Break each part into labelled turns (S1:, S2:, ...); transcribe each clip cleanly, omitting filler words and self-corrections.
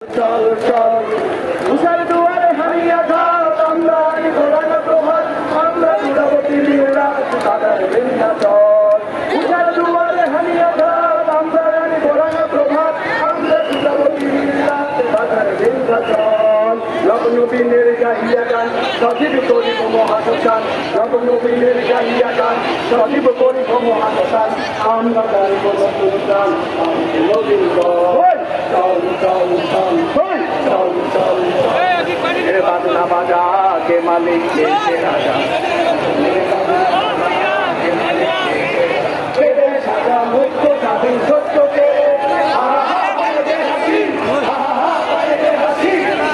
S1: চল চল উষার দুয়ারে হারিয়া যাও চন্দ্রায় ঘোরানো প্রভাত আমরা চূড়াবতী লীলা সাদার বৃন্দা চল উষার দুয়ারে হারিয়া যাও চন্দ্রায় ঘোরানো প্রভাত আমরা চূড়াবতী লীলা সাদার বৃন্দা চল লগ্নবীনের গাহিয়া গান সজীব করিব মহাশ্মশান লগ্নবীনের গাহিয়া গান সজীব করিব মহাশ্মশান আমরা গাইব নতুন গান নবীন চল চল চল চল চল চল বাজনা বাজা কে মালিক কে রাজা সাজা মুক্ত স্বাধীন সত্যকে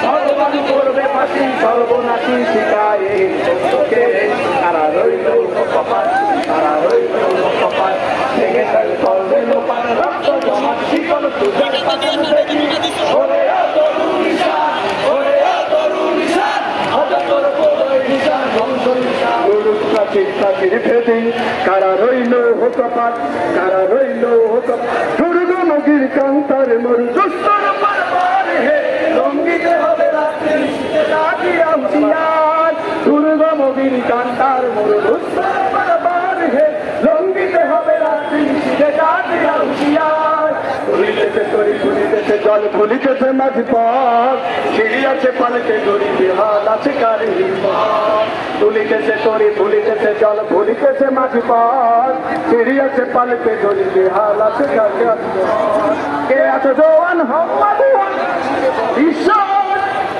S1: ভগবান করবে ফাঁসি সর্বনাশী শিকারে সত্যকে তারা রইল কপাল তারা রইল কপাল ভেঙে ফেল করবে লোপান রক্ত জমা শিকল পূজার পাশন দেখি ওরে তরু নিশান ওরে তরু নিশান হজতর কোদয় নিশান ধ্বংস নিশান গুরুত্বা চিন্তা ভেদি কারা রইল কপাল কারা রইল কপাল দুর্গমগির কান্তার মরু দুস্তর পারবার হে লঙ্গিতে হবে রাত্রি রাখিয়া হুঁশিয়ার দুর্গমগির কান্তার মরু দুস্তর পারবার হে লঙ্গিতে হবে রাত্রি রাখিয়া হুঁশিয়ার ভুলিতেছে তরি ভুলিতেছে জল ভুলিতেছে মাঝি পথ সিঁড়ি আছে পালকে দড়ি বিহাল আছে কারি পথ ভুলিতেছে তরি ভুলিতেছে জল ভুলিতেছে মাঝি পথ সিঁড়ি আছে পালকে দড়ি বিহাল আছে কারি কে এত জোয়ান হম্মাদুয়ান ঈশ্বর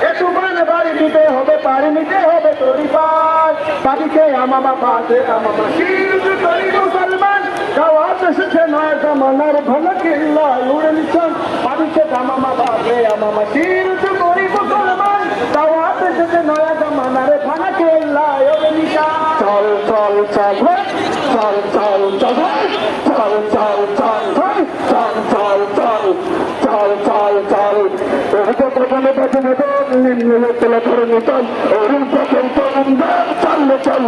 S1: একটু মানে বাড়ি দিতে হবে পাড়ি নিতে হবে তরি পার পাখিকে আমামা পাশে আমামা শির তরি মুসলমান গাওয়াত এসেছে নয় জামানার ভালো কিল্লা উড়ে নিচ্ছেন পাড়িতে আমামা পাশে আমামা শির তরি মুসলমান গাওয়াত এসেছে নয় জামানার ভালো কিল্লা উড়ে নিচ্ছেন চল চল চল চল চল চল চল চল চল চল চল চল চল চল চল প্রথমে প্রথমে নিম্ন তোলা করে নিতাম অরুণ প্রথম তরুণ চল চল